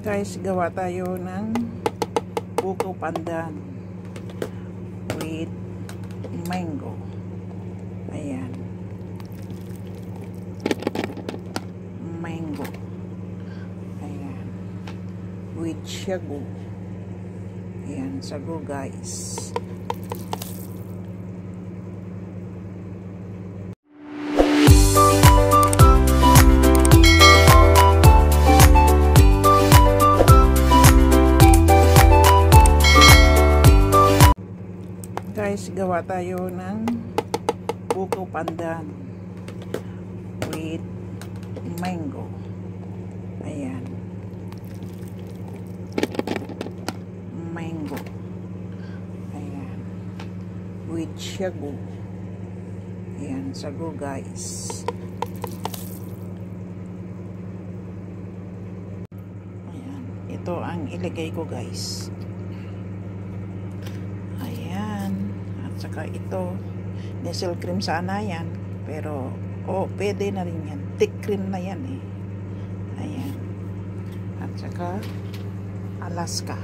Guys, gawa tayo ng buko pandan with mango. Ayan. Mango. Ayan. With sagu. Ayan, sagu guys. Guys, gawa tayo ng buko pandan with mango. Ayan. Mango. Ayan. With sagu. Ayan, sagu guys. Ayan. Ito ang ilagay ko guys. Saka ito, nestle cream sana yan. Pero, pwede na rin yan. Thick cream na yan eh. Ayan. At saka, Alaska.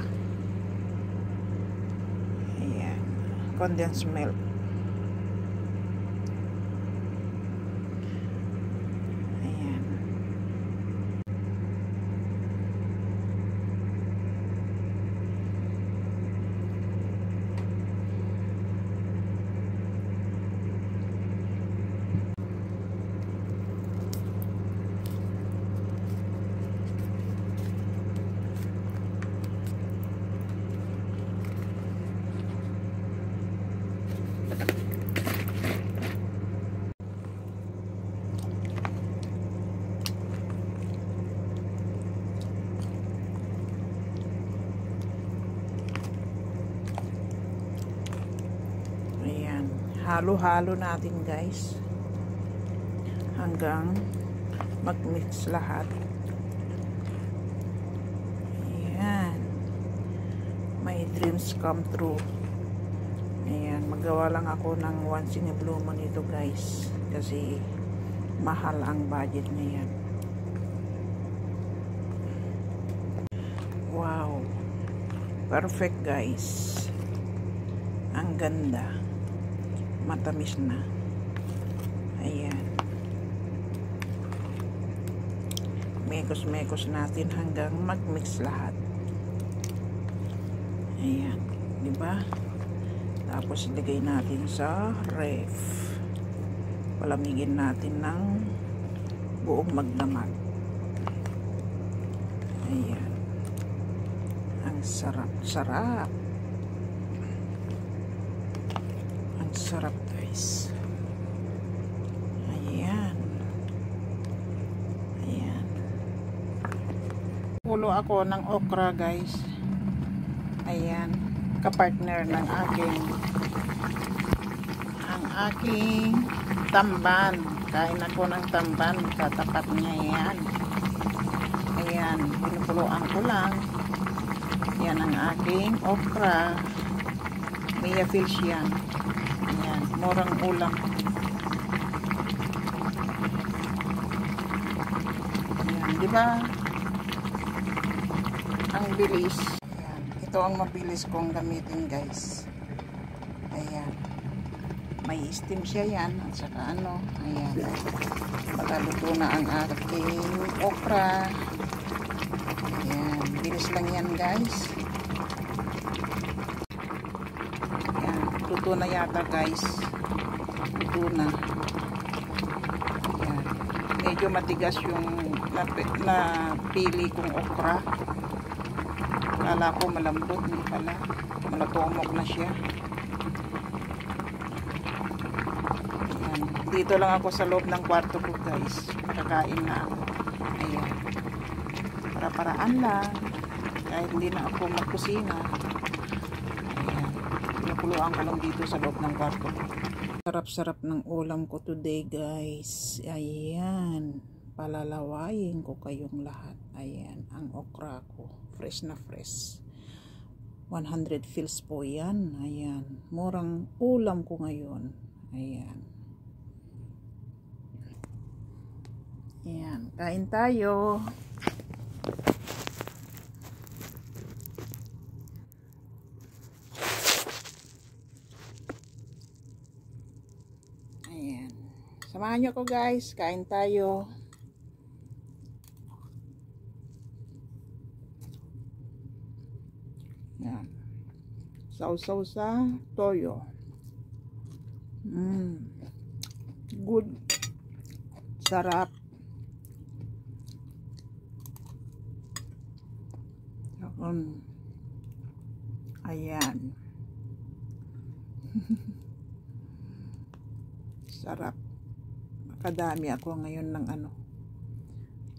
Ayan. Condensed milk. Ayan. Halo-halo natin guys hanggang mag-mix lahat. Ayan, my dreams come true. Ayan, magawa lang ako ng once in a blue moon ito guys kasi mahal ang budget niya yan. Wow, perfect guys, ang ganda, matamis na. Ayan, mekos natin hanggang mag-mix lahat. Ayan, diba? Tapos ilagay natin sa ref, palamigin natin ng buong magdamag. Ayan, ang sarap sarap guys. Ayan. Ayan. Pulo ako ng okra guys. Ayan. Kapartner ng aking tamban. Kain ako ng tamban. Katapat niya yan. Ayan. Pinupuluan ko lang. Yan ang aking okra. Mia fish yan. Ayan, murang ulam. Ayan, di ba? Ang bilis. Ayan, ito ang mabilis kong gamitin, guys. Ayan. May steam siya yan. At saka ano, ayan. Magaluto na ang ating okra. Ayan, bilis lang yan, guys. Luto na yata guys. Luto na. Ayan. Medyo matigas yung napili kong okra. Kala ko malambot. Hindi pala. Malatomok na siya. Ayan. Dito lang ako sa loob ng kwarto ko guys. Kakain na ako. Ayan. Para-paraan lang. Kahit hindi na ako magkusina. Pinupuluan ko lang dito sa loob ng kwarto. Sarap-sarap ng ulam ko today guys. Ayan. Palalawayin ko kayong lahat. Ayan. Ang okra ko. Fresh na fresh. 100 fils po yan. Ayan. Murang ulam ko ngayon. Ayan. Ayan. Kain tayo. Samahan nyo ko guys, kain tayo. Yan. Sausaw sa toyo. Good. Sarap. Ayan. Sarap. Makadami ako ngayon ng ano.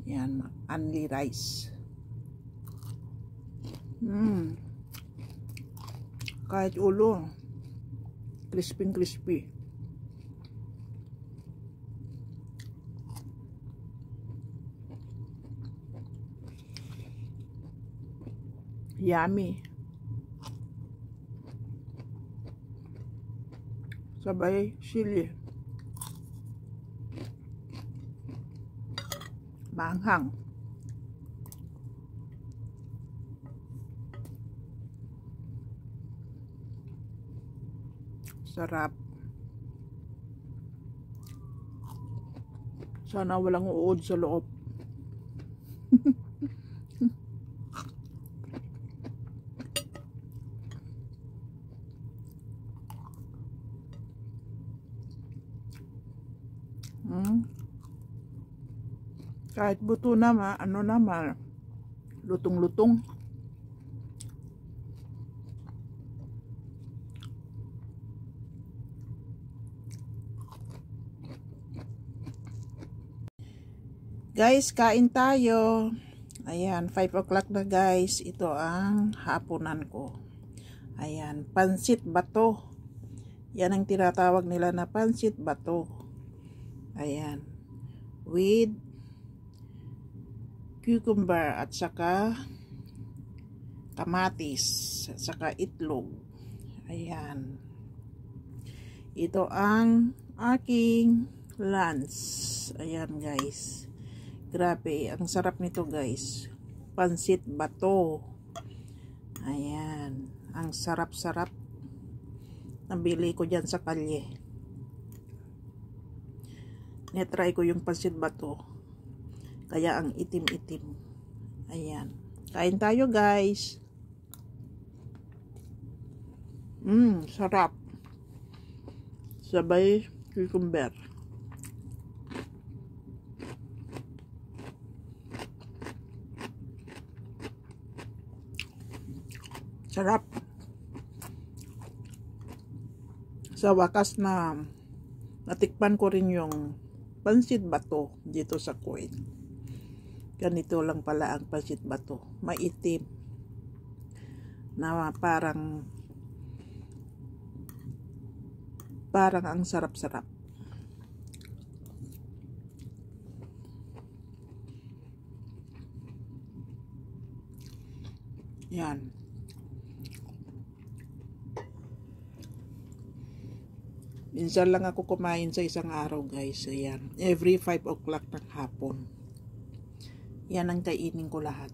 Yan, only rice. Kahit ulo, crispy. Yummy. Sabay sili. Maanghang. Sarap. Sana walang uod sa loob. Kahit buto naman, ano naman, lutong-lutong. Guys, kain tayo. Ayan, 5 o'clock na guys. Ito ang hapunan ko. Ayan, pansit bato. Yan ang tinatawag nila na pansit bato. Ayan, with cucumber at saka kamatis at saka itlog. Ayan. Ito ang aking lunch. Ayan guys. Grabe, ang sarap nito guys. Pansit bato. Ayan. Ang sarap-sarap. Nabili ko dyan sa kalye. Netry ko yung pansit bato. Kaya ang itim-itim. Ayan. Kain tayo guys. Sarap. Sabay cucumber. Sarap. Sa wakas na natikpan ko rin yung pansit bato dito sa Kuwait. Ganito lang pala ang pansit bato. Maitim. Na parang ang sarap-sarap. Yan. Minsan lang ako kumain sa isang araw guys. Ayan. Every 5 o'clock ng hapon. Yan ang kainin ko lahat.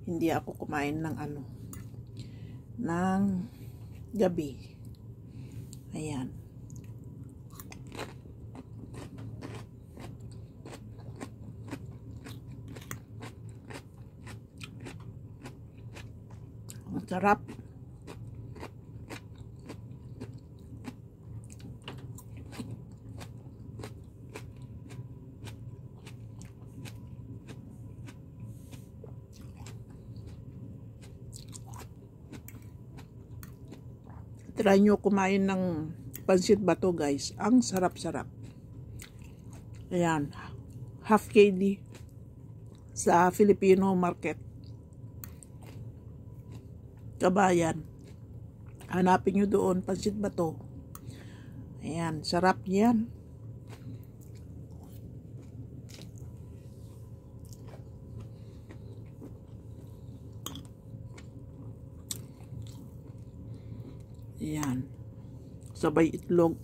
Hindi ako kumain ng ano. Ng gabi. Ayan. Ang sarap. Try nyo kumain ng pansit bato guys. Ang sarap-sarap. Ayan. Half KD sa Filipino market. Kabayan. Hanapin nyo doon pansit bato. Ayan. Sarap yan. Ayan. Sabay itlog.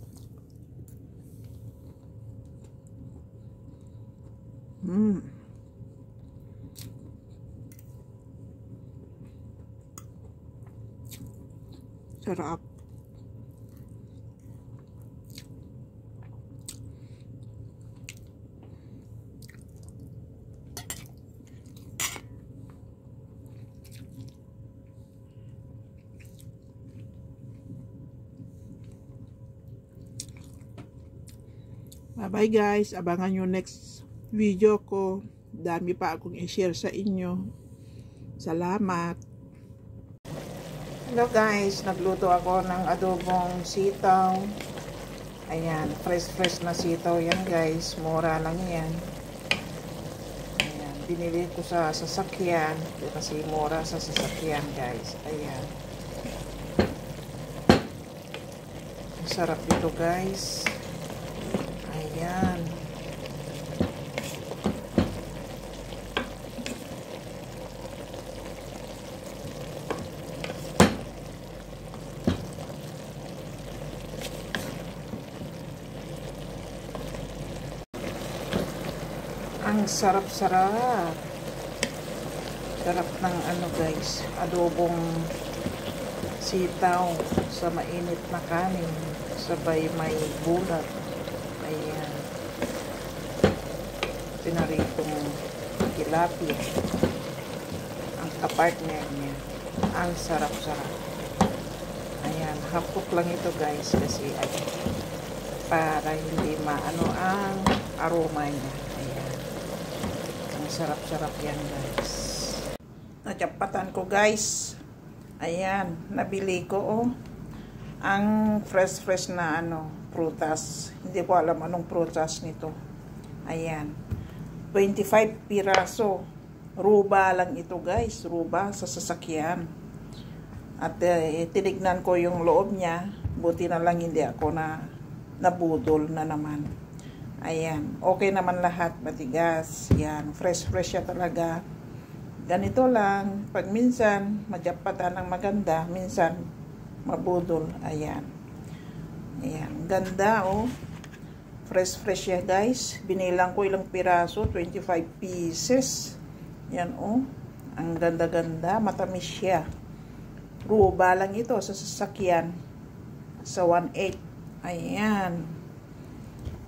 Sarap. Bye bye guys, abangan nyo next video ko. Dami pa akong i-share sa inyo. Salamat. Hello guys, nagluto ako ng adobong sitaw. Ayan, fresh na sitaw yan guys. Mura lang yan. Ayan, binili ko sa sasakyan. Kasi mura sa sasakyan guys. Ayan. Sarap dito guys. Ayan. Ang sarap-sarap. Sarap ng ano guys, adobong sitaw sa mainit na kanin. Sabay may bulat. Ayan. Pinaritong tilapia. Ang kapartner niya. Ang sarap-sarap. Ayan. Hapok lang ito guys. Kasi para hindi maano ang aroma niya. Ayan. Ang sarap-sarap yan guys. Natyapatan ko guys. Ayan. Nabili ko oh. Ang fresh na ano, prutas. Hindi ko alam anong prutas nito. Ayan. 25 piraso. Ruba lang ito guys. Ruba sa sasakyan. At tinignan ko yung loob niya. Buti na lang hindi ako nabudol na naman. Ayan. Okay naman lahat. Matigas. Yan. Fresh siya talaga. Ganito lang. Pag minsan, madyapatan ng maganda. Minsan, mabudol. Ayan. Ayan. Ganda, oh. Fresh siya, guys. Binilang ko ilang piraso. 25 pieces. Ayan, oh. Ang ganda-ganda. Matamis siya. Ruba lang ito sa sasakyan. Sa 1.8. Ayan.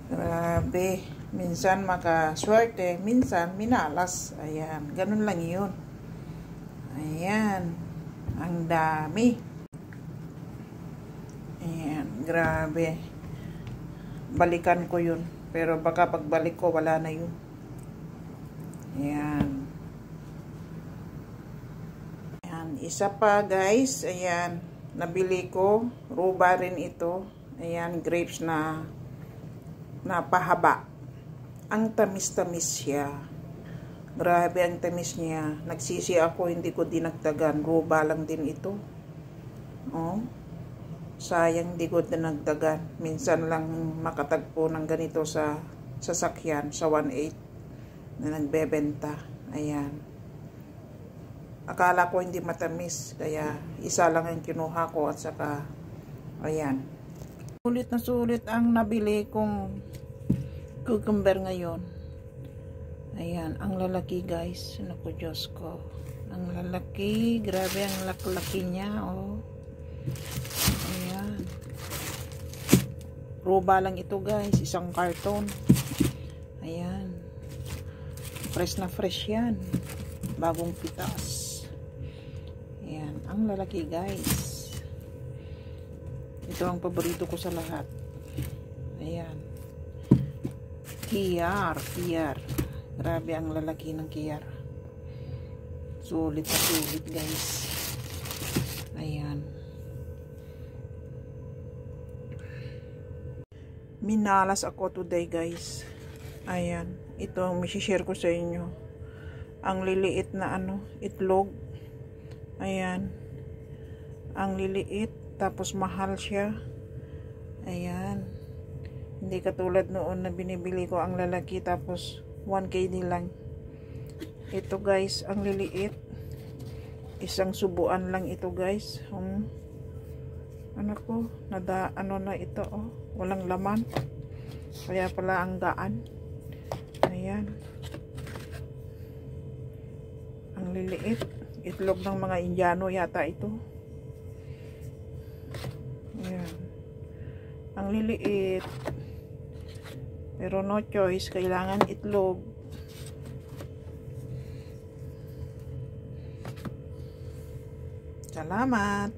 Grabe. Minsan makaswerte. Minsan minalas. Ayan. Ganun lang yun. Ayan. Ang dami. Ayan, grabe. Balikan ko yun. Pero baka pagbalik ko, wala na yun. Ayan. Ayan, isa pa guys. Ayan, nabili ko. Ruba rin ito. Ayan, grapes na pahaba. Ang tamis-tamis siya. Grabe ang tamis niya. Nagsisi ako, hindi ko dinagdagan. Ruba lang din ito. Oh. Sayang di ko dinagdagan. Minsan lang makatagpo ng ganito sa sasakyan sa 1.8 na nagbebenta. Ayan. Akala ko hindi matamis. Kaya isa lang ang kinuha ko at saka ayan. Sulit na sulit ang nabili kong cucumber ngayon. Ayan. Ang lalaki guys. Naku Diyos ko. Ang lalaki. Grabe ang laki niya. Oh. Ayan. Ruba lang ito guys. Isang karton. Ayan. Fresh na fresh yan. Bagong pitas. Ayan. Ang lalaki guys. Ito ang paborito ko sa lahat. Ayan. Kiyar. Grabe ang lalaki ng kiyar. Sulit na sulit guys. Ayan. Minalas ako today guys. Ayan. Ito ang share ko sa inyo. Ang liliit na itlog. Ayan. Ang liliit. Tapos mahal siya. Ayan. Hindi katulad noon na binibili ko ang lalaki. Tapos 1KD lang. Ito guys. Ang liliit. Isang subuan lang ito guys. Anak ko. Na ito oh. Walang laman. Kaya pala ang gaan. Ayan. Ang liliit. Itlog ng mga Indiano yata ito. Ayan. Ang liliit. Pero no choice. Kailangan itlog. Salamat.